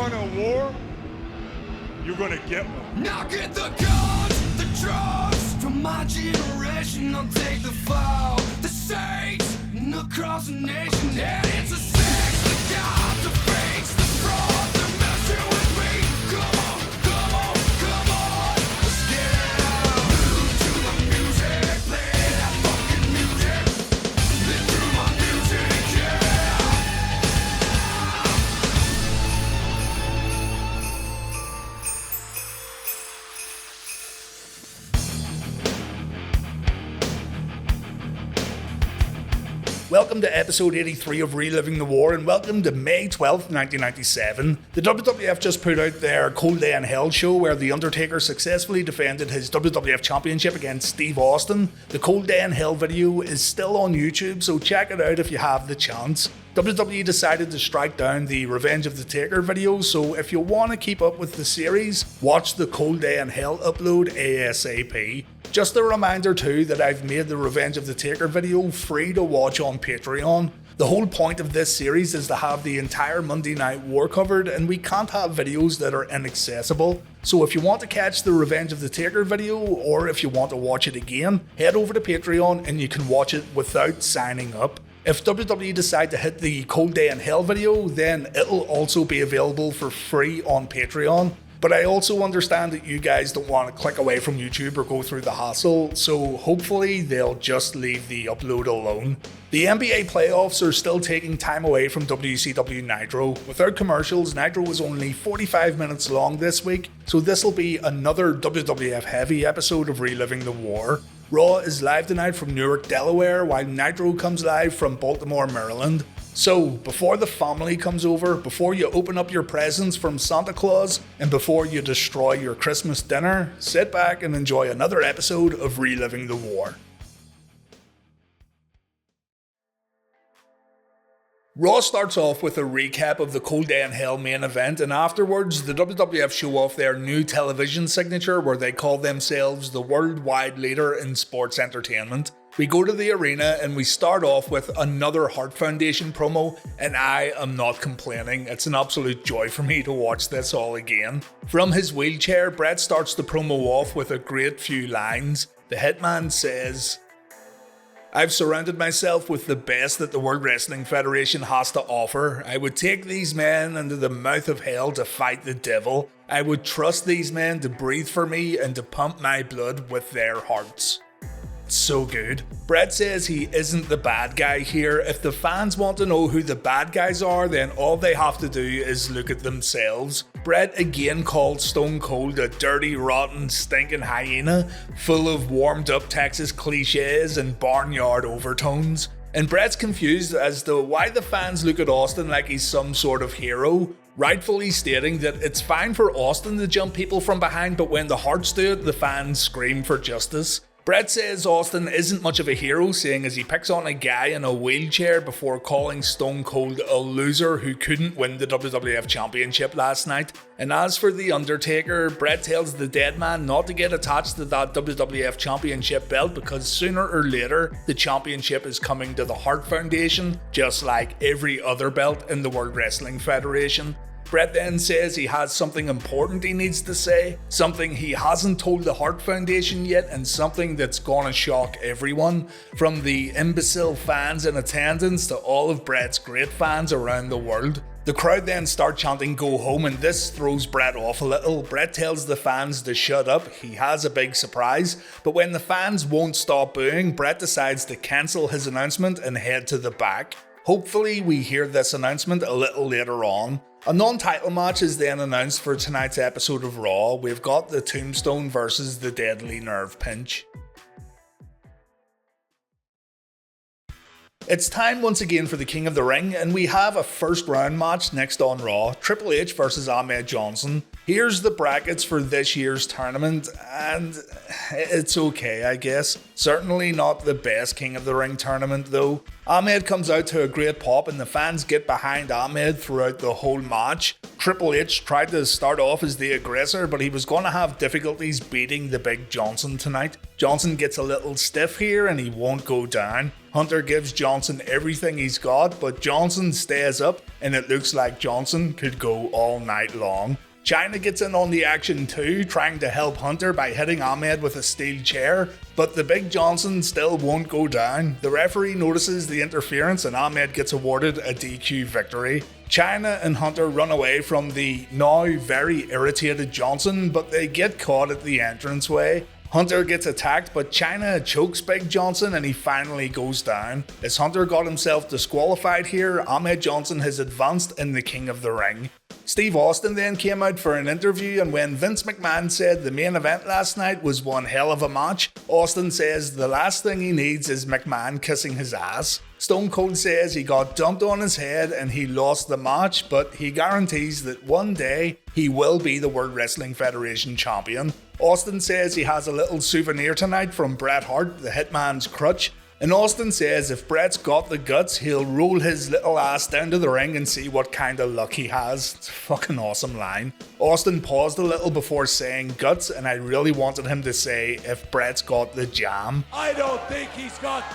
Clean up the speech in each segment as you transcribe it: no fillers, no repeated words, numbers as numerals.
want a war, you're gonna get one. Now get the guns, the drugs from my generation. I'll take the fall, the saints, and across the nation. And it's a sex, the gods, the fakes, the fraud, they're messing with me. Come on, come on, come on, let's get it out. Move to the music, play that fucking music. Live through my music, yeah. Welcome to episode 83 of Reliving the War, and welcome to May 12th, 1997. The WWF just put out their Cold Day in Hell show where The Undertaker successfully defended his WWF Championship against Steve Austin. The Cold Day in Hell video is still on YouTube, so check it out if you have the chance. WWE decided to strike down the Revenge of the Taker video, so if you want to keep up with the series, watch the Cold Day in Hell upload ASAP. Just a reminder too that I've made the Revenge of the Taker video free to watch on Patreon. The whole point of this series is to have the entire Monday Night War covered, and we can't have videos that are inaccessible. So if you want to catch the Revenge of the Taker video, or if you want to watch it again, head over to Patreon and you can watch it without signing up. If WWE decide to hit the Cold Day in Hell video, then it'll also be available for free on Patreon. But I also understand that you guys don't want to click away from YouTube or go through the hassle, so hopefully they'll just leave the upload alone. The NBA playoffs are still taking time away from WCW Nitro. Without commercials, Nitro was only 45 minutes long this week, so this'll be another WWF heavy episode of Reliving the War. Raw is live tonight from Newark, Delaware, while Nitro comes live from Baltimore, Maryland. So, before the family comes over, before you open up your presents from Santa Claus, and before you destroy your Christmas dinner, sit back and enjoy another episode of Reliving the War. Raw starts off with a recap of the Cold Day in Hell main event, and afterwards the WWF show off their new television signature where they call themselves the worldwide leader in sports entertainment. We go to the arena and we start off with another Hart Foundation promo, and I am not complaining. It's an absolute joy for me to watch this all again. From his wheelchair, Bret starts the promo off with a great few lines. The Hitman says, "I've surrounded myself with the best that the World Wrestling Federation has to offer. I would take these men into the mouth of hell to fight the devil. I would trust these men to breathe for me and to pump my blood with their hearts." So good. Bret says he isn't the bad guy here. If the fans want to know who the bad guys are, then all they have to do is look at themselves. Bret again called Stone Cold a dirty, rotten, stinking hyena, full of warmed up Texas cliches and barnyard overtones. And Bret's confused as to why the fans look at Austin like he's some sort of hero, rightfully stating that it's fine for Austin to jump people from behind, but when the Harts do it, the fans scream for justice. Bret says Austin isn't much of a hero, seeing as he picks on a guy in a wheelchair before calling Stone Cold a loser who couldn't win the WWF Championship last night. And as for The Undertaker, Bret tells the dead man not to get attached to that WWF Championship belt because sooner or later the championship is coming to the Hart Foundation, just like every other belt in the World Wrestling Federation. Bret then says he has something important he needs to say, something he hasn't told the Hart Foundation yet, and something that's gonna shock everyone, from the imbecile fans in attendance to all of Bret's great fans around the world. The crowd then start chanting "Go home," and this throws Bret off a little. Bret tells the fans to shut up, he has a big surprise, but when the fans won't stop booing, Bret decides to cancel his announcement and head to the back. Hopefully we hear this announcement a little later on. A non-title match is then announced for tonight's episode of Raw. We've got the Tombstone versus the Deadly Nerve Pinch. It's time once again for the King of the Ring, and we have a first round match next on Raw. Triple H versus Ahmed Johnson. Here's the brackets for this year's tournament, and it's okay, I guess. Certainly not the best King of the Ring tournament though. Ahmed comes out to a great pop and the fans get behind Ahmed throughout the whole match. Triple H tried to start off as the aggressor, but he was going to have difficulties beating the big Johnson tonight. Johnson gets a little stiff here and he won't go down. Hunter gives Johnson everything he's got, but Johnson stays up and it looks like Johnson could go all night long. China gets in on the action too, trying to help Hunter by hitting Ahmed with a steel chair, but the big Johnson still won't go down. The referee notices the interference and Ahmed gets awarded a DQ victory. China and Hunter run away from the now very irritated Johnson, but they get caught at the entranceway. Hunter gets attacked, but China chokes Big Johnson and he finally goes down. As Hunter got himself disqualified here, Ahmed Johnson has advanced in the King of the Ring. Steve Austin then came out for an interview, and when Vince McMahon said the main event last night was one hell of a match, Austin says the last thing he needs is McMahon kissing his ass. Stone Cold says he got dumped on his head and he lost the match, but he guarantees that one day he will be the World Wrestling Federation champion. Austin says he has a little souvenir tonight from Bret Hart, the Hitman's crutch. And Austin says if Bret's got the guts, he'll roll his little ass down to the ring and see what kind of luck he has. It's a fucking awesome line. Austin paused a little before saying guts, and I really wanted him to say if Bret's got the jam. I don't think he's got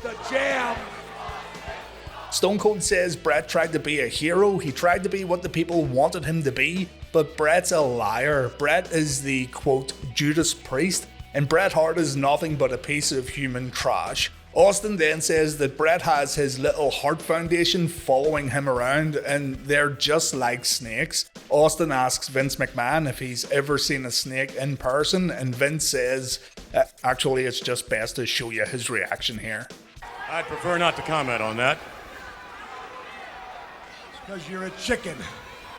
the jam. Stone Cold says Bret tried to be a hero, he tried to be what the people wanted him to be, but Bret's a liar. Bret is the, quote, Judas Priest, and Bret Hart is nothing but a piece of human trash. Austin then says that Bret has his little Hart Foundation following him around and they're just like snakes. Austin asks Vince McMahon if he's ever seen a snake in person, and Vince says, actually it's just best to show you his reaction here. I'd prefer not to comment on that. Because you're a chicken.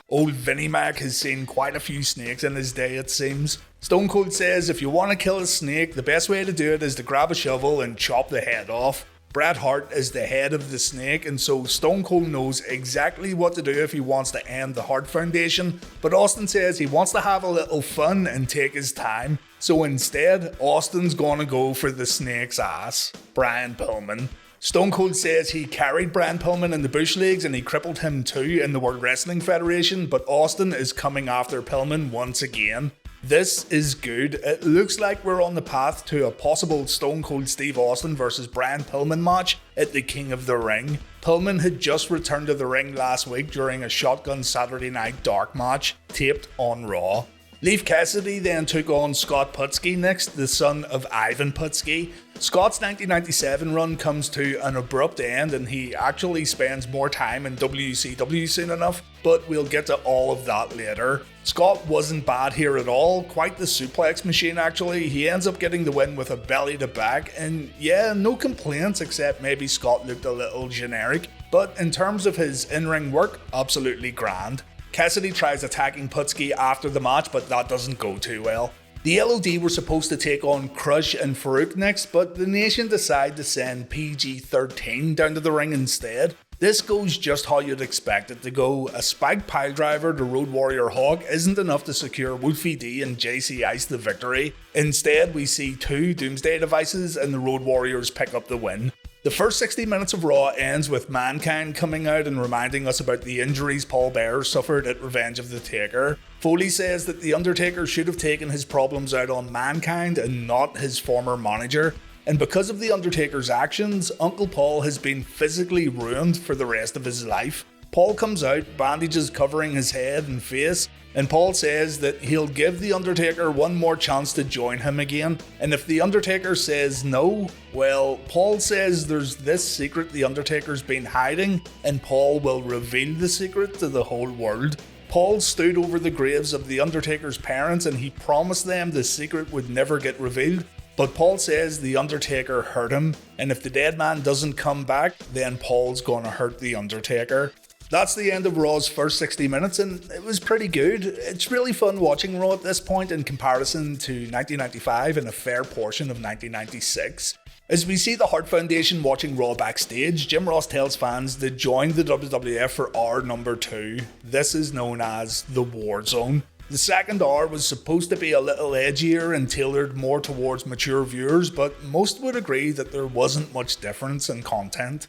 Old Vinnie Mac has seen quite a few snakes in his day, it seems. Stone Cold says if you want to kill a snake, the best way to do it is to grab a shovel and chop the head off. Bret Hart is the head of the snake, and so Stone Cold knows exactly what to do if he wants to end the Hart Foundation, but Austin says he wants to have a little fun and take his time. So instead, Austin's gonna go for the snake's ass, Brian Pillman. Stone Cold says he carried Brian Pillman in the Bush Leagues and he crippled him too in the World Wrestling Federation, but Austin is coming after Pillman once again. This is good. It looks like we're on the path to a possible Stone Cold Steve Austin versus Brian Pillman match at the King of the Ring. Pillman had just returned to the ring last week during a Shotgun Saturday Night Dark match taped on Raw. Leif Cassidy then took on Scott Putski next, the son of Ivan Putski. Scott's 1997 run comes to an abrupt end and he actually spends more time in WCW soon enough, but we'll get to all of that later. Scott wasn't bad here at all, quite the suplex machine actually. He ends up getting the win with a belly to back, and yeah, no complaints except maybe Scott looked a little generic, but in terms of his in-ring work, absolutely grand. Cassidy tries attacking Putski after the match, but that doesn't go too well. The L.O.D were supposed to take on Crush and Faarooq next, but the Nation decide to send PG-13 down to the ring instead. This goes just how you'd expect it to go. A spiked piledriver to Road Warrior Hawk isn't enough to secure Wolfie D and JC Ice the victory. Instead, we see two Doomsday devices and the Road Warriors pick up the win. The first 60 minutes of Raw ends with Mankind coming out and reminding us about the injuries Paul Bearer suffered at Revenge of the Taker. Foley says that The Undertaker should have taken his problems out on Mankind and not his former manager. And because of The Undertaker's actions, Uncle Paul has been physically ruined for the rest of his life. Paul comes out, bandages covering his head and face, and Paul says that he'll give The Undertaker one more chance to join him again, and if The Undertaker says no, well, Paul says there's this secret The Undertaker's been hiding, and Paul will reveal the secret to the whole world. Paul stood over the graves of The Undertaker's parents and he promised them the secret would never get revealed, but Paul says The Undertaker hurt him, and if the dead man doesn't come back, then Paul's gonna hurt The Undertaker. That's the end of Raw's first 60 minutes, and it was pretty good. It's really fun watching Raw at this point in comparison to 1995 and a fair portion of 1996. As we see the Hart Foundation watching Raw backstage, Jim Ross tells fans to join the WWF for hour number 2. This is known as the War Zone. The second hour was supposed to be a little edgier and tailored more towards mature viewers, but most would agree that there wasn't much difference in content.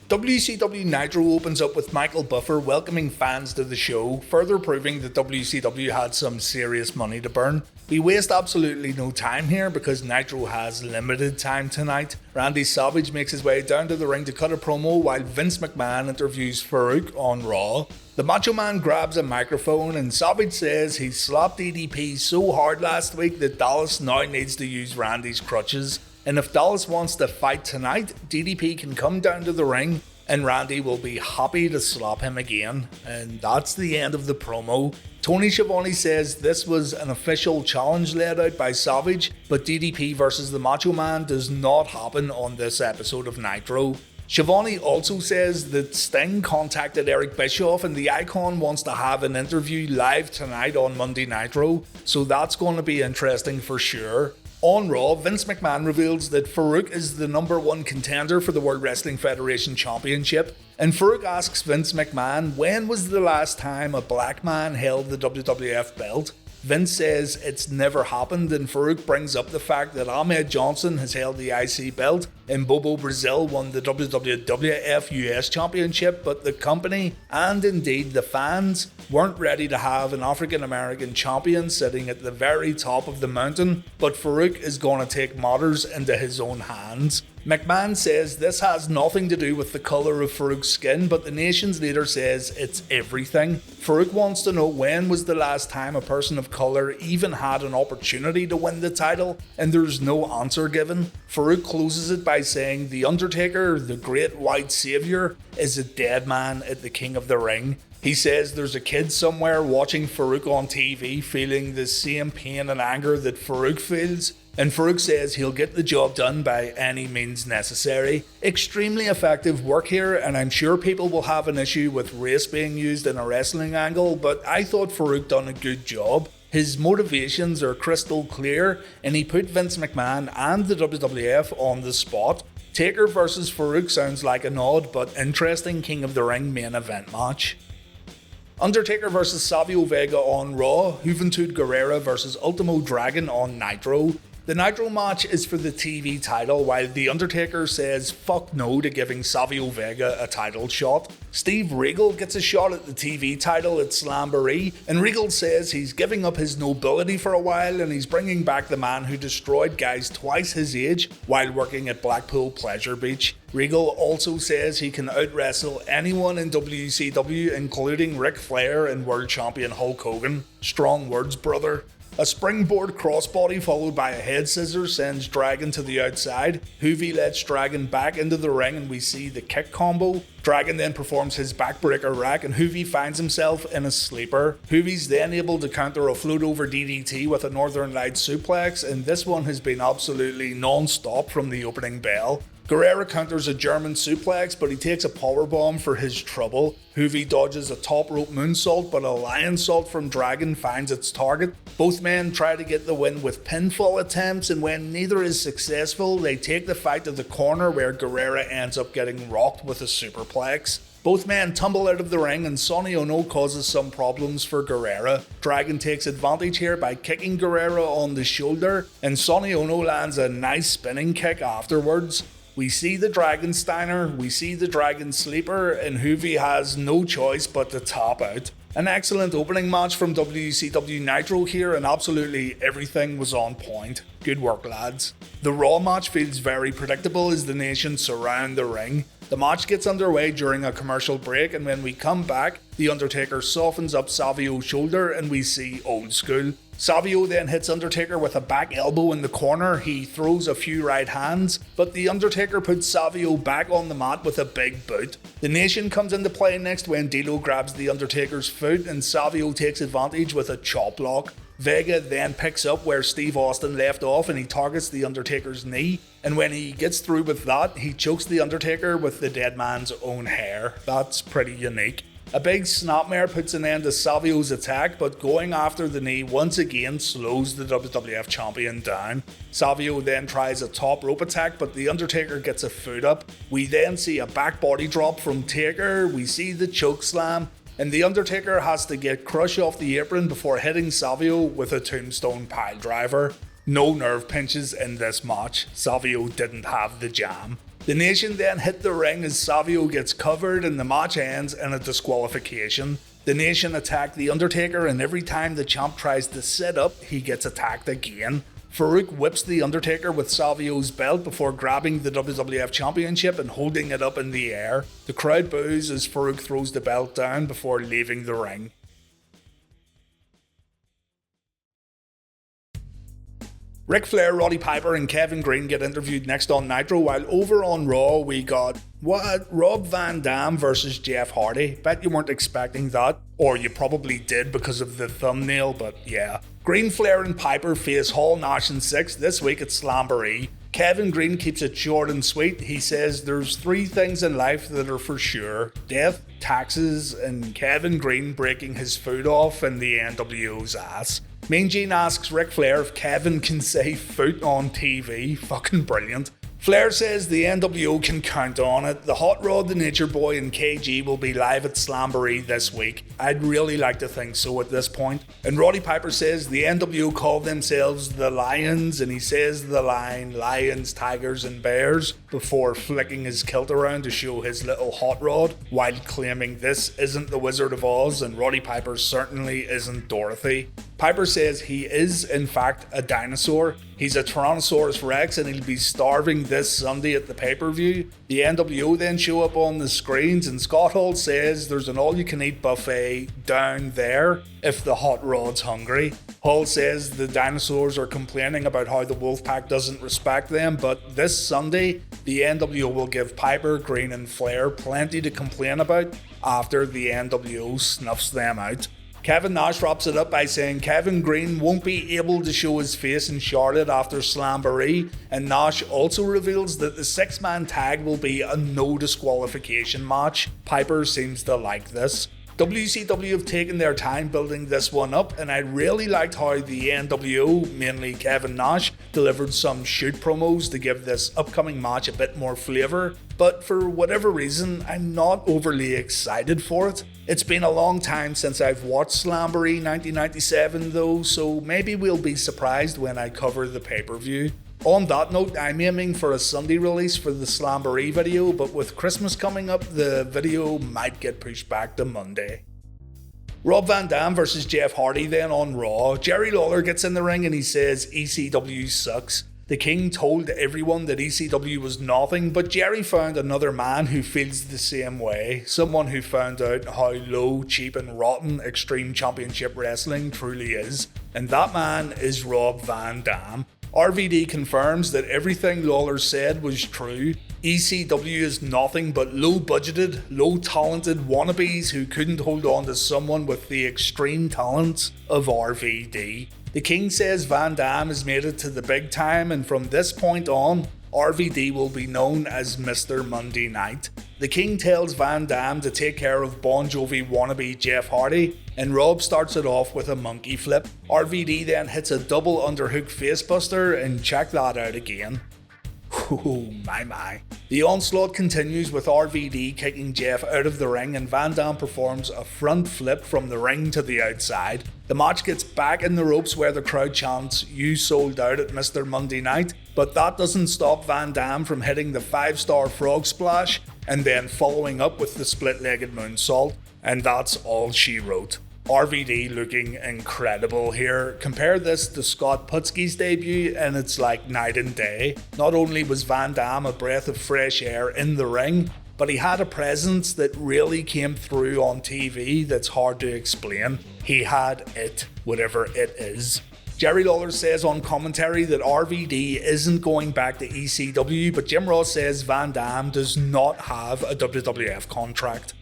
WCW Nitro opens up with Michael Buffer welcoming fans to the show, further proving that WCW had some serious money to burn. We waste absolutely no time here because Nitro has limited time tonight. Randy Savage makes his way down to the ring to cut a promo while Vince McMahon interviews Faarooq on Raw. The Macho Man grabs a microphone and Savage says he slapped DDP so hard last week that Dallas now needs to use Randy's crutches. And if Dallas wants to fight tonight, DDP can come down to the ring and Randy will be happy to slap him again. And that's the end of the promo. Tony Schiavone says this was an official challenge laid out by Savage, but DDP versus the Macho Man does not happen on this episode of Nitro. Schiavone also says that Sting contacted Eric Bischoff and the Icon wants to have an interview live tonight on Monday Nitro, so that's going to be interesting for sure. On Raw, Vince McMahon reveals that Faarooq is the #1 contender for the World Wrestling Federation Championship, and Faarooq asks Vince McMahon when was the last time a black man held the WWF belt. Vince says it's never happened, and Faarooq brings up the fact that Ahmed Johnson has held the IC belt and Bobo Brazil won the WWF US Championship, but the company, and indeed the fans, weren't ready to have an African American champion sitting at the very top of the mountain, but Faarooq is going to take matters into his own hands. McMahon says this has nothing to do with the colour of Faarooq's skin, but the nation's leader says it's everything. Faarooq wants to know when was the last time a person of colour even had an opportunity to win the title, and there's no answer given. Faarooq closes it by saying The Undertaker, the great white saviour, is a dead man at the King of the Ring. He says there's a kid somewhere watching Faarooq on TV feeling the same pain and anger that Faarooq feels, and Faarooq says he'll get the job done by any means necessary. Extremely effective work here, and I'm sure people will have an issue with race being used in a wrestling angle, but I thought Faarooq done a good job. His motivations are crystal clear, and he put Vince McMahon and the WWF on the spot. Taker versus Faarooq sounds like an odd but interesting King of the Ring main event match. Undertaker versus Savio Vega on Raw, Juventud Guerrera versus Ultimo Dragon on Nitro. The Nitro match is for the TV title, while The Undertaker says fuck no to giving Savio Vega a title shot. Steve Regal gets a shot at the TV title at Slamboree, and Regal says he's giving up his nobility for a while and he's bringing back the man who destroyed guys twice his age while working at Blackpool Pleasure Beach. Regal also says he can out-wrestle anyone in WCW, including Ric Flair and World Champion Hulk Hogan. Strong words, brother. A springboard crossbody followed by a head scissors sends Dragon to the outside. Juvi lets Dragon back into the ring and we see the kick combo. Dragon then performs his backbreaker rack and Juvi finds himself in a sleeper. Juvi's then able to counter a float over DDT with a Northern Lights suplex, and this one has been absolutely non-stop from the opening bell. Guerrera counters a German suplex, but he takes a powerbomb for his trouble. Juvi dodges a top rope moonsault, but a lion salt from Dragon finds its target. Both men try to get the win with pinfall attempts, and when neither is successful, they take the fight to the corner where Guerrera ends up getting rocked with a superplex. Both men tumble out of the ring and Sonny Ono causes some problems for Guerrera. Dragon takes advantage here by kicking Guerrera on the shoulder, and Sonny Ono lands a nice spinning kick afterwards. We see the Dragon Steiner, we see the Dragon Sleeper, and Juvi has no choice but to tap out. An excellent opening match from WCW Nitro here, and absolutely everything was on point. Good work, lads. The Raw match feels very predictable as the nation surround the ring. The match gets underway during a commercial break, and when we come back, The Undertaker softens up Savio's shoulder and we see old school. Savio then hits Undertaker with a back elbow in the corner. He throws a few right hands, but The Undertaker puts Savio back on the mat with a big boot. The Nation comes into play next when D'Lo grabs The Undertaker's foot and Savio takes advantage with a chop block. Vega then picks up where Steve Austin left off and he targets The Undertaker's knee, and when he gets through with that, he chokes The Undertaker with the dead man's own hair. That's pretty unique. A big snapmare puts an end to Savio's attack, but going after the knee once again slows the WWF Champion down. Savio then tries a top rope attack, but The Undertaker gets a foot up. We then see a back body drop from Taker, we see the choke slam, and The Undertaker has to get crushed off the apron before hitting Savio with a tombstone pile driver. No nerve pinches in this match. Savio didn't have the jam. The Nation then hit the ring as Savio gets covered and the match ends in a disqualification. The Nation attack The Undertaker, and every time the champ tries to sit up, he gets attacked again. Faarooq whips The Undertaker with Savio's belt before grabbing the WWF Championship and holding it up in the air. The crowd boos as Faarooq throws the belt down before leaving the ring. Ric Flair, Roddy Piper and Kevin Greene get interviewed next on Nitro, while over on Raw we got, Rob Van Dam versus Jeff Hardy. Bet you weren't expecting that, or you probably did because of the thumbnail, but yeah. Greene, Flair and Piper face Hall, Nash and Six this week at Slamboree. Kevin Greene keeps it short and sweet. He says there's 3 things in life that are for sure: death, taxes, and Kevin Greene breaking his foot off in the NWO's ass. Mean Gene asks Ric Flair if Kevin can say foot on TV. Fucking brilliant. Flair says the NWO can count on it. The Hot Rod, the Nature Boy and KG will be live at Slamboree this week. I'd really like to think so at this point. And Roddy Piper says the NWO call themselves the Lions, and he says the line lions, tigers and bears before flicking his kilt around to show his little hot rod, while claiming this isn't the Wizard of Oz and Roddy Piper certainly isn't Dorothy. Piper says he is in fact a dinosaur. He's a Tyrannosaurus Rex and he'll be starving this Sunday at the pay-per-view. The NWO then show up on the screens and Scott Hall says there's an all-you-can-eat buffet down there if the hot rod's hungry. Hall says the dinosaurs are complaining about how the Wolfpack doesn't respect them, but this Sunday the NWO will give Piper, Greene and Flair plenty to complain about after the NWO snuffs them out. Kevin Nash wraps it up by saying Kevin Greene won't be able to show his face in Charlotte after Slamboree, and Nash also reveals that the 6-man tag will be a no disqualification match. Piper seems to like this. WCW have taken their time building this one up, and I really liked how the NWO, mainly Kevin Nash, delivered some shoot promos to give this upcoming match a bit more flavour, but for whatever reason, I'm not overly excited for it. It's been a long time since I've watched Slamboree 1997 though, so maybe we'll be surprised when I cover the pay-per-view. On that note, I'm aiming for a Sunday release for the Slamboree video, but with Christmas coming up, the video might get pushed back to Monday. Rob Van Dam versus Jeff Hardy then on Raw. Jerry Lawler gets in the ring and he says ECW sucks. The King told everyone that ECW was nothing, but Jerry found another man who feels the same way. Someone who found out how low, cheap and rotten Extreme Championship Wrestling truly is. And that man is Rob Van Dam. RVD confirms that everything Lawler said was true. ECW is nothing but low-budgeted, low-talented wannabes who couldn't hold on to someone with the extreme talents of RVD. The King says Van Dam has made it to the big time, and from this point on, RVD will be known as Mr. Monday Night. The King tells Van Dam to take care of Bon Jovi wannabe Jeff Hardy, and Rob starts it off with a monkey flip. RVD then hits a double underhook facebuster, and check that out again. Oh my. The onslaught continues with RVD kicking Jeff out of the ring, and Van Dam performs a front flip from the ring to the outside. The match gets back in the ropes where the crowd chants "You sold out" at Mr. Monday Night, but that doesn't stop Van Dam from hitting the 5-star frog splash and then following up with the split-legged moonsault, and that's all she wrote. RVD looking incredible here. Compare this to Scott Putski's debut and it's like night and day. Not only was Van Dam a breath of fresh air in the ring, but he had a presence that really came through on TV that's hard to explain. He had it, whatever it is. Jerry Lawler says on commentary that RVD isn't going back to ECW, but Jim Ross says Van Dam does not have a WWF contract.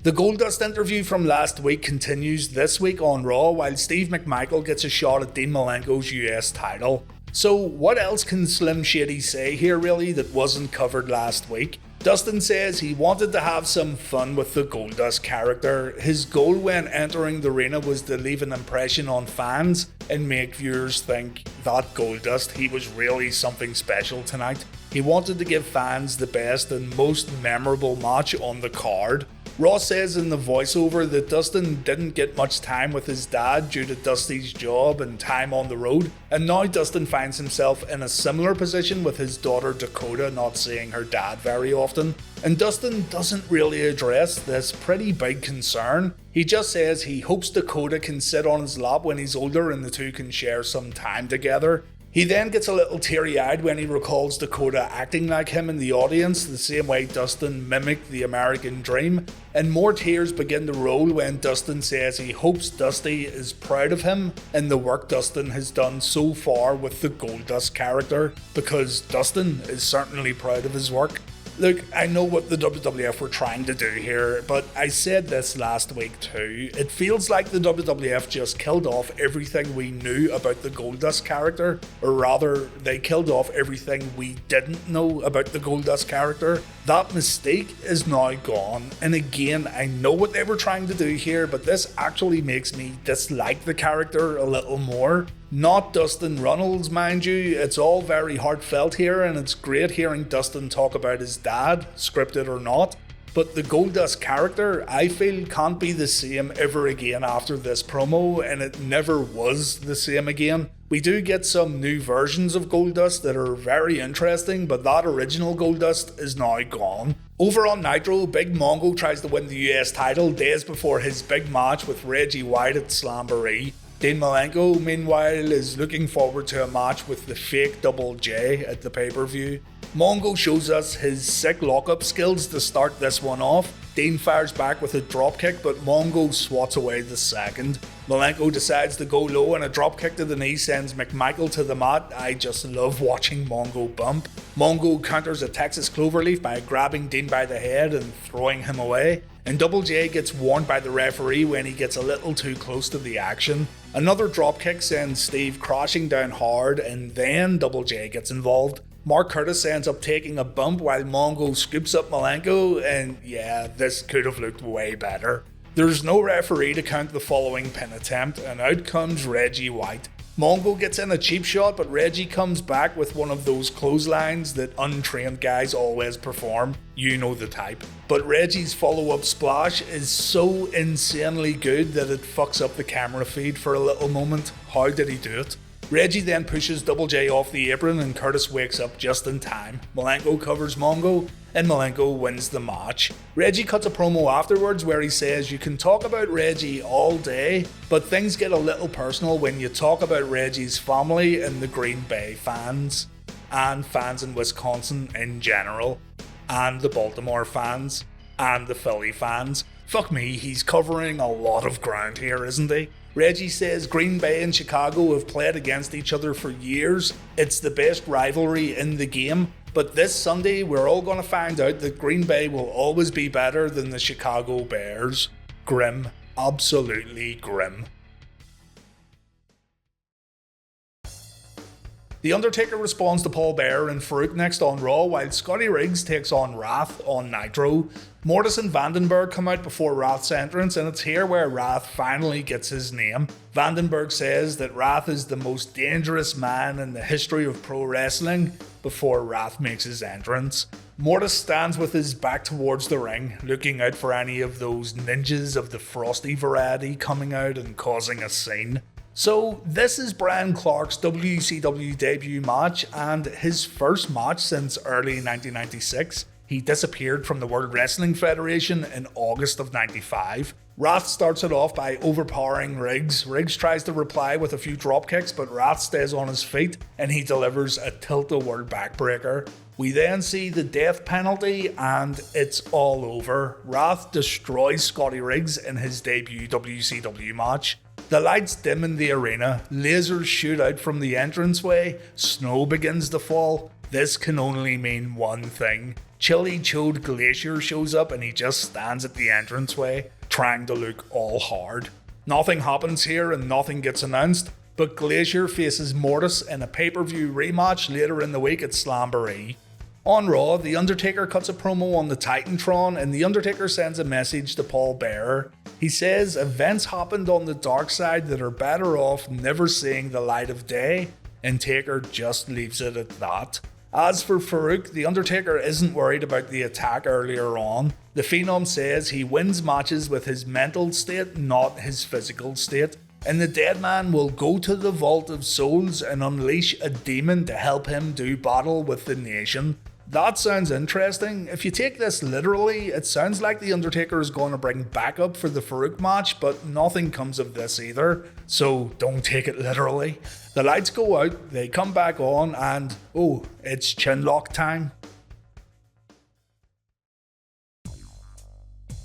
The Goldust interview from last week continues this week on Raw, while Steve McMichael gets a shot at Dean Malenko's US title. So what else can Slim Shady say here really that wasn't covered last week? Dustin says he wanted to have some fun with the Goldust character. His goal when entering the arena was to leave an impression on fans and make viewers think that Goldust, he was really something special tonight. He wanted to give fans the best and most memorable match on the card. Ross says in the voiceover that Dustin didn't get much time with his dad due to Dusty's job and time on the road, and now Dustin finds himself in a similar position with his daughter Dakota not seeing her dad very often, and Dustin doesn't really address this pretty big concern. He just says he hopes Dakota can sit on his lap when he's older and the two can share some time together. He then gets a little teary-eyed when he recalls Dakota acting like him in the audience, the same way Dustin mimicked the American Dream, and more tears begin to roll when Dustin says he hopes Dusty is proud of him and the work Dustin has done so far with the Goldust character, because Dustin is certainly proud of his work. Look, I know what the WWF were trying to do here, but I said this last week too. It feels like the WWF just killed off everything we knew about the Goldust character, or rather, they killed off everything we didn't know about the Goldust character. That mistake is now gone, and again, I know what they were trying to do here, but this actually makes me dislike the character a little more. Not Dustin Runnels, mind you, it's all very heartfelt here, and it's great hearing Dustin talk about his dad, scripted or not. But the Goldust character, I feel, can't be the same ever again after this promo, and it never was the same again. We do get some new versions of Goldust that are very interesting, but that original Goldust is now gone. Over on Nitro, Big Mongo tries to win the US title days before his big match with Reggie White at Slamboree. Dean Malenko, meanwhile, is looking forward to a match with the fake Double J at the pay-per-view. Mongo shows us his sick lockup skills to start this one off. Dean fires back with a dropkick, but Mongo swats away the second. Malenko decides to go low, and a dropkick to the knee sends McMichael to the mat. I just love watching Mongo bump. Mongo counters a Texas Cloverleaf by grabbing Dean by the head and throwing him away. And Double J gets warned by the referee when he gets a little too close to the action. Another dropkick sends Steve crashing down hard, and then Double J gets involved. Mark Curtis ends up taking a bump while Mongo scoops up Malenko, and yeah, this could have looked way better. There's no referee to count the following pin attempt, and out comes Reggie White. Mongo gets in a cheap shot, but Reggie comes back with one of those clotheslines that untrained guys always perform. You know the type. But Reggie's follow-up splash is so insanely good that it fucks up the camera feed for a little moment. How did he do it? Reggie then pushes Double J off the apron and Curtis wakes up just in time. Malenko covers Mongo and Malenko wins the match. Reggie cuts a promo afterwards where he says you can talk about Reggie all day, but things get a little personal when you talk about Reggie's family and the Green Bay fans, and fans in Wisconsin in general, and the Baltimore fans, and the Philly fans. Fuck me, he's covering a lot of ground here, isn't he? Reggie says Green Bay and Chicago have played against each other for years. It's the best rivalry in the game. But this Sunday, we're all going to find out that Green Bay will always be better than the Chicago Bears. Grim. Absolutely grim. The Undertaker responds to Paul Bearer and Faarooq next on Raw, while Scotty Riggs takes on Wrath on Nitro. Morrus and Vandenberg come out before Wrath's entrance, and it's here where Wrath finally gets his name. Vandenberg says that Wrath is the most dangerous man in the history of pro wrestling before Wrath makes his entrance. Morrus stands with his back towards the ring, looking out for any of those ninjas of the frosty variety coming out and causing a scene. So this is Brian Clark's WCW debut match and his first match since early 1996. He disappeared from the World Wrestling Federation in August of 95. Wrath starts it off by overpowering Riggs. Riggs tries to reply with a few dropkicks, but Wrath stays on his feet and he delivers a tilt-a-whirl backbreaker. We then see the death penalty and it's all over. Wrath destroys Scotty Riggs in his debut WCW match. The lights dim in the arena, lasers shoot out from the entranceway, snow begins to fall. This can only mean one thing. Chili Chode Glacier shows up and he just stands at the entranceway, trying to look all hard. Nothing happens here and nothing gets announced, but Glacier faces Morrus in a pay-per-view rematch later in the week at Slamboree. On Raw, The Undertaker cuts a promo on the Titantron, and The Undertaker sends a message to Paul Bearer. He says events happened on the dark side that are better off never seeing the light of day, and Taker just leaves it at that. As for Faarooq, The Undertaker isn't worried about the attack earlier on. The Phenom says he wins matches with his mental state, not his physical state, and the dead man will go to the Vault of Souls and unleash a demon to help him do battle with the nation. That sounds interesting. If you take this literally, it sounds like The Undertaker is going to bring backup for the Faarooq match, but nothing comes of this either, so don't take it literally. The lights go out, they come back on, and oh, it's chinlock time.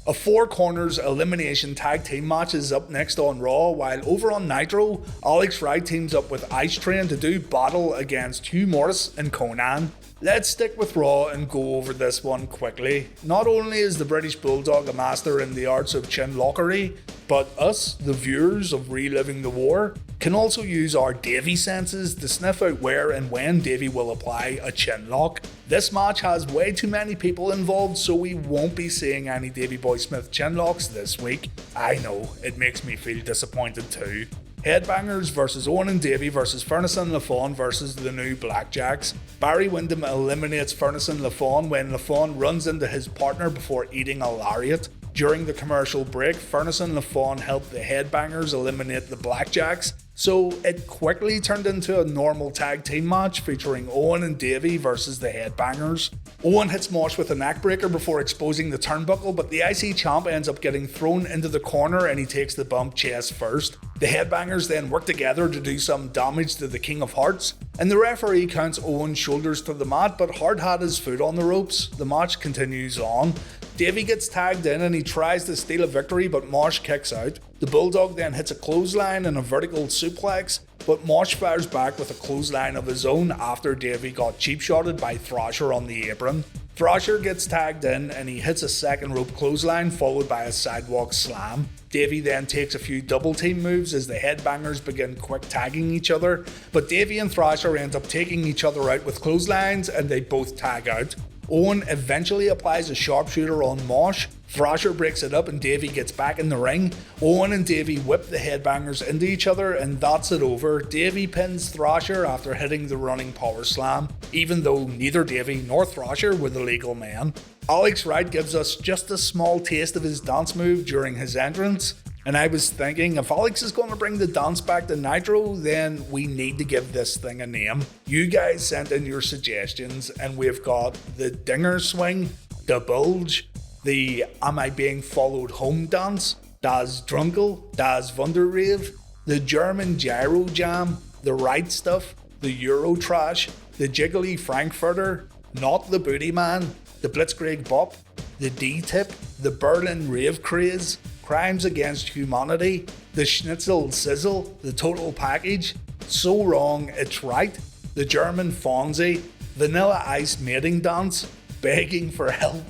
A Four Corners Elimination Tag Team match is up next on Raw, while over on Nitro, Wright teams up with Ice Train to do battle against Hugh Morrus and Konnan. Let's stick with Raw and go over this one quickly. Not only is the British Bulldog a master in the arts of chinlockery, but us, the viewers of Reliving the War, can also use our Davy senses to sniff out where and when Davy will apply a chinlock. This match has way too many people involved, so we won't be seeing any Davy Boy Smith chinlocks this week. I know, it makes me feel disappointed too. Headbangers versus Owen and Davy versus Furnace and LaFawn versus the new Blackjacks. Barry Windham eliminates Furnace and LaFawn when LaFawn runs into his partner before eating a lariat. During the commercial break, Furnace and LaFawn helped the Headbangers eliminate the Blackjacks, so it quickly turned into a normal tag team match featuring Owen and Davy versus the Headbangers. Owen hits Mosh with a neckbreaker before exposing the turnbuckle, but the IC champ ends up getting thrown into the corner and he takes the bump chest first. The Headbangers then work together to do some damage to the King of Hearts, and the referee counts Owen's shoulders to the mat, but Hart had his foot on the ropes. The match continues on. Davy gets tagged in and he tries to steal a victory, but Mosh kicks out. The Bulldog then hits a clothesline and a vertical suplex, but Mosh fires back with a clothesline of his own after Davy got cheap-shotted by Thrasher on the apron. Thrasher gets tagged in and he hits a second rope clothesline followed by a sidewalk slam. Davy then takes a few double team moves as the Headbangers begin quick tagging each other, but Davy and Thrasher end up taking each other out with clotheslines and they both tag out. Owen eventually applies a sharpshooter on Mosh. Thrasher breaks it up and Davy gets back in the ring. Owen and Davy whip the Headbangers into each other and that's it over. Davy pins Thrasher after hitting the running power slam, even though neither Davy nor Thrasher were the legal men. Wright gives us just a small taste of his dance move during his entrance, and I was thinking, if Alex is going to bring the dance back to Nitro, then we need to give this thing a name. You guys sent in your suggestions, and we've got the Dinger Swing, the Bulge, the Am I Being Followed Home dance, Das Drunkel, Das Wunderrave, the German Gyro Jam, the Right Stuff, the Euro Trash, the Jiggly Frankfurter, Not the Booty Man, the Blitzkrieg Bop, the D-Tip, the Berlin Rave Craze, Crimes Against Humanity, the Schnitzel Sizzle, the Total Package, So Wrong It's Right, the German Fonzie, Vanilla Ice Mating Dance, Begging for Help,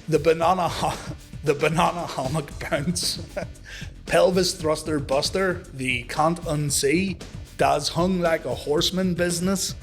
the Banana Hammock Bounce, Pelvis Thruster Buster, the Can't Unsee, Das Hung Like a Horseman Business,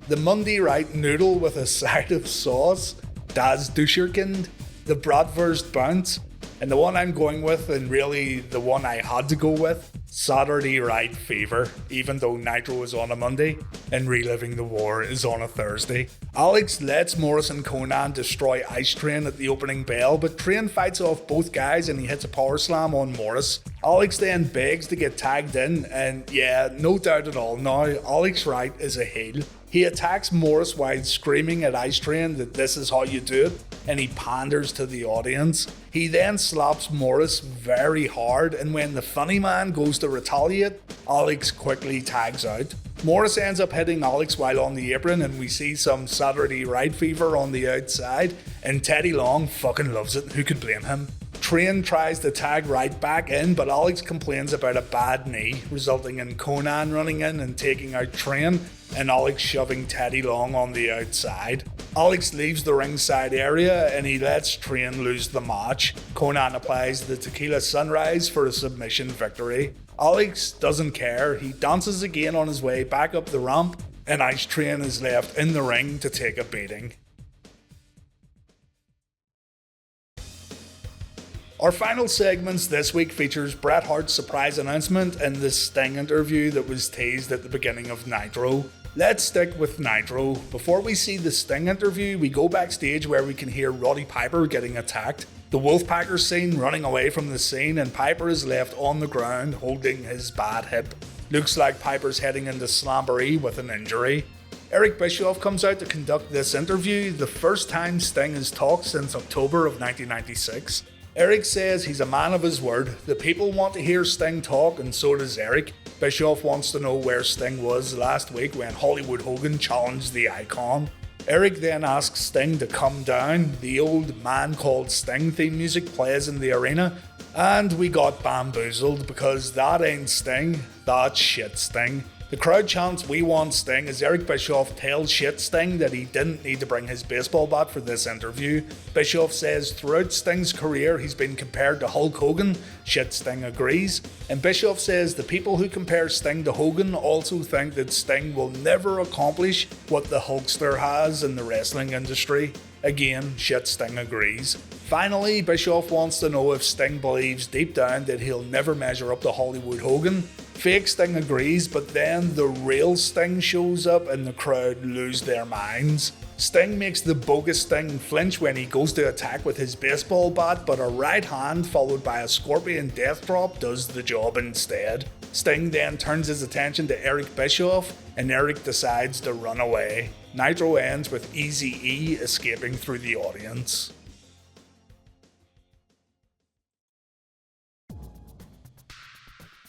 the Monday Right Noodle with a side of sauce, Das Duscherkind, the Bratwurst Bounce, and the one I'm going with, and really the one I had to go with, Saturday Right Fever, even though Nitro is on a Monday and Reliving the War is on a Thursday. Alex lets Morrus and Konnan destroy Ice Train at the opening bell, but Train fights off both guys and he hits a power slam on Morrus. Alex then begs to get tagged in, and yeah, no doubt at all now, Alex Wright is a heel. He attacks Morrus while screaming at Ice Train that this is how you do it, and he panders to the audience. He then slaps Morrus very hard, and when the funny man goes to retaliate, Alex quickly tags out. Morrus ends up hitting Alex while on the apron, and we see some Saturday Right Fever on the outside, and Teddy Long fucking loves it, who could blame him? Train tries to tag Wright back in, but Alex complains about a bad knee, resulting in Konnan running in and taking out Train, and Alex shoving Teddy Long on the outside. Alex leaves the ringside area and he lets Train lose the match. Konnan applies the Tequila Sunrise for a submission victory. Alex doesn't care, he dances again on his way back up the ramp, and Ice Train is left in the ring to take a beating. Our final segments this week features Bret Hart's surprise announcement and the Sting interview that was teased at the beginning of Nitro. Let's stick with Nitro. Before we see the Sting interview, we go backstage where we can hear Roddy Piper getting attacked. The Wolfpacker scene running away from the scene, and Piper is left on the ground holding his bad hip. Looks like Piper's heading into Slamboree with an injury. Eric Bischoff comes out to conduct this interview, the first time Sting has talked since October of 1996. Eric says he's a man of his word. The people want to hear Sting talk, and so does Eric. Bischoff wants to know where Sting was last week when Hollywood Hogan challenged the Icon. Eric then asks Sting to come down. The old Man Called Sting theme music plays in the arena, and we got bamboozled because that ain't Sting, that's shit Sting. The crowd chants "We want Sting" as Eric Bischoff tells shit Sting that he didn't need to bring his baseball bat for this interview. Bischoff says throughout Sting's career he's been compared to Hulk Hogan. Shit Sting agrees. And Bischoff says the people who compare Sting to Hogan also think that Sting will never accomplish what the Hulkster has in the wrestling industry. Again, shit Sting agrees. Finally, Bischoff wants to know if Sting believes deep down that he'll never measure up to Hollywood Hogan. Fake Sting agrees, but then the real Sting shows up and the crowd lose their minds. Sting makes the bogus Sting flinch when he goes to attack with his baseball bat, but a right hand followed by a scorpion death drop does the job instead. Sting then turns his attention to Eric Bischoff, and Eric decides to run away. Nitro ends with Eazy-E escaping through the audience.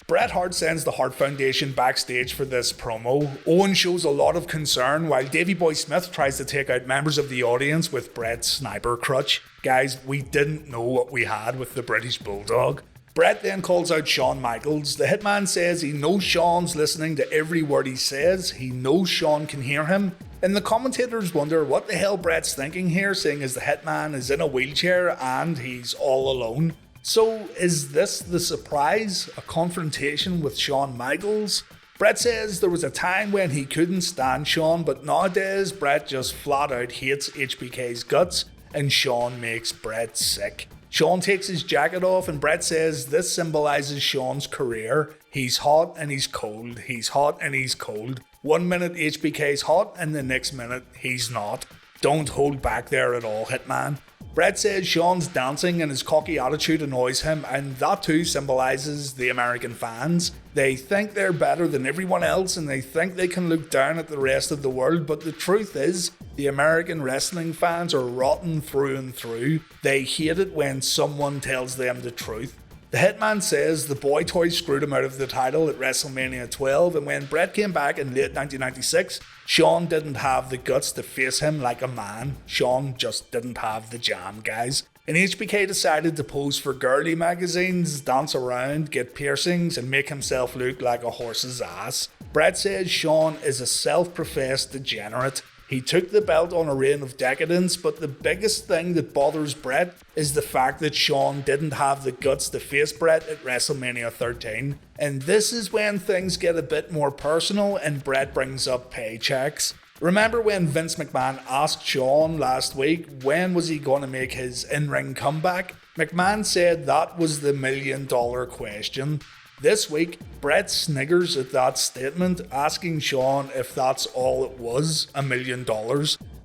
Bret Hart sends the Hart Foundation backstage for this promo. Owen shows a lot of concern while Davey Boy Smith tries to take out members of the audience with Bret's sniper crutch. Guys, we didn't know what we had with the British Bulldog. Bret then calls out Shawn Michaels. The hitman says he knows Shawn's listening to every word he says. He knows Shawn can hear him. And the commentators wonder what the hell Bret's thinking here, seeing as the hitman is in a wheelchair and he's all alone. So is this the surprise? A confrontation with Shawn Michaels? Bret says there was a time when he couldn't stand Shawn, but nowadays Bret just flat out hates HBK's guts, and Shawn makes Bret sick. Shawn takes his jacket off and Bret says this symbolizes Shawn's career. He's hot and he's cold. He's hot and he's cold. 1 minute HBK's hot and the next minute he's not. Don't hold back there at all, hitman. Bret says Shawn's dancing and his cocky attitude annoys him, and that too symbolizes the American fans. They think they're better than everyone else and they think they can look down at the rest of the world, but the truth is, the American wrestling fans are rotten through and through. They hate it when someone tells them the truth. The hitman says the boy toy screwed him out of the title at WrestleMania 12, and when Bret came back in late 1996, Shawn didn't have the guts to face him like a man. Shawn just didn't have the jam, guys. And HBK decided to pose for girly magazines, dance around, get piercings, and make himself look like a horse's ass. Bret says Shawn is a self-professed degenerate. He took the belt on a reign of decadence, but the biggest thing that bothers Bret is the fact that Shawn didn't have the guts to face Bret at WrestleMania 13. And this is when things get a bit more personal and Bret brings up paychecks. Remember when Vince McMahon asked Shawn last week when was he going to make his in-ring comeback? McMahon said that was the $1 million question. This week, Bret sniggers at that statement, asking Shawn if that's all it was, $1 million.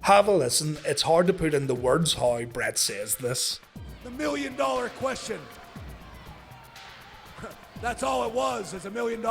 Have a listen, it's hard to put into words how Bret says this. The $1 million question. That's all it was, is $1 million.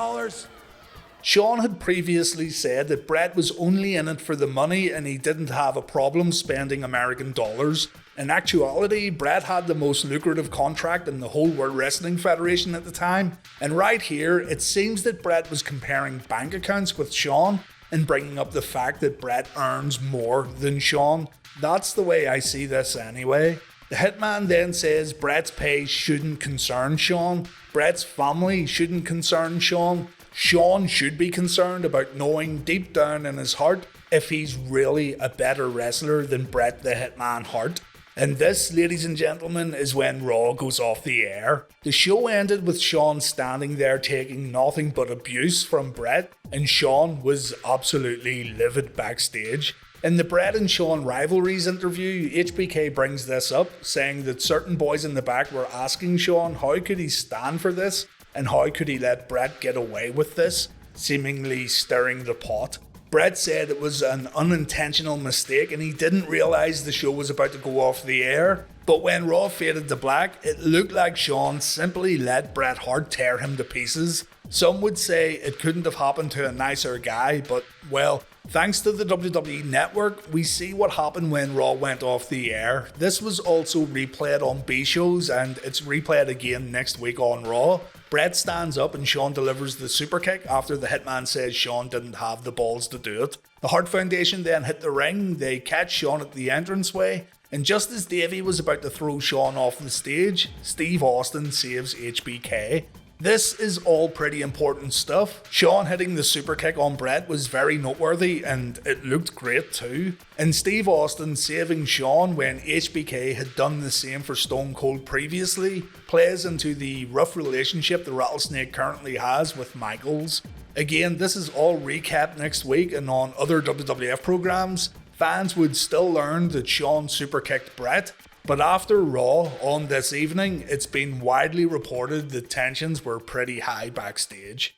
Shawn had previously said that Bret was only in it for the money and he didn't have a problem spending American dollars. In actuality, Bret had the most lucrative contract in the whole World Wrestling Federation at the time, and right here, it seems that Bret was comparing bank accounts with Shawn and bringing up the fact that Bret earns more than Shawn. That's the way I see this anyway. The hitman then says Bret's pay shouldn't concern Shawn, Bret's family shouldn't concern Shawn. Shawn should be concerned about knowing deep down in his heart if he's really a better wrestler than Bret the Hitman Hart. And this, ladies and gentlemen, is when Raw goes off the air. The show ended with Shawn standing there taking nothing but abuse from Bret, and Shawn was absolutely livid backstage. In the Bret and Shawn rivalries interview, HBK brings this up, saying that certain boys in the back were asking Shawn how could he stand for this and how could he let Bret get away with this, seemingly stirring the pot. Bret said it was an unintentional mistake and he didn't realise the show was about to go off the air. But when Raw faded to black, it looked like Shawn simply let Bret Hart tear him to pieces. Some would say it couldn't have happened to a nicer guy, but well, thanks to the WWE Network, we see what happened when Raw went off the air. This was also replayed on B shows and it's replayed again next week on Raw. Bret stands up and Shawn delivers the super kick after the Hitman says Shawn didn't have the balls to do it. The Hart Foundation then hit the ring, they catch Shawn at the entranceway, and just as Davey was about to throw Shawn off the stage, Steve Austin saves HBK. This is all pretty important stuff. Shawn hitting the super kick on Bret was very noteworthy and it looked great too. And Steve Austin saving Shawn when HBK had done the same for Stone Cold previously plays into the rough relationship the Rattlesnake currently has with Michaels. Again, this is all recapped next week and on other WWF programs. Fans would still learn that Shawn super kicked Bret. But after Raw on this evening, it's been widely reported that tensions were pretty high backstage.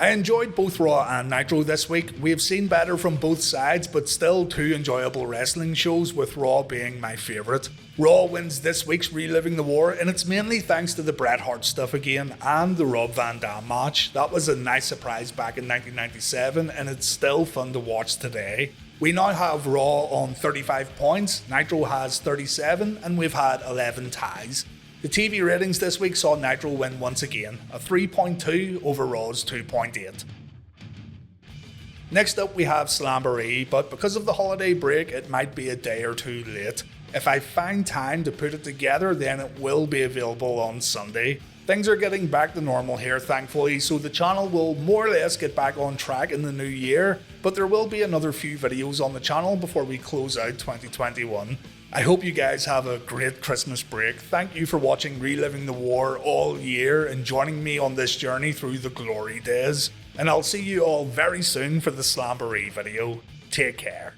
I enjoyed both Raw and Nitro this week. We have seen better from both sides, but still two enjoyable wrestling shows, with Raw being my favourite. Raw wins this week's Reliving the War, and it's mainly thanks to the Bret Hart stuff again and the Rob Van Dam match. That was a nice surprise back in 1997, and it's still fun to watch today. We now have Raw on 35 points, Nitro has 37, and we've had 11 ties. The TV ratings this week saw Nitro win once again, a 3.2 over Raw's 2.8. Next up we have Slamboree, but because of the holiday break it might be a day or two late. If I find time to put it together then it will be available on Sunday. Things are getting back to normal here thankfully, so the channel will more or less get back on track in the new year, but there will be another few videos on the channel before we close out 2021. I hope you guys have a great Christmas break. Thank you for watching Reliving the War all year and joining me on this journey through the glory days. And I'll see you all very soon for the Slamboree video. Take care.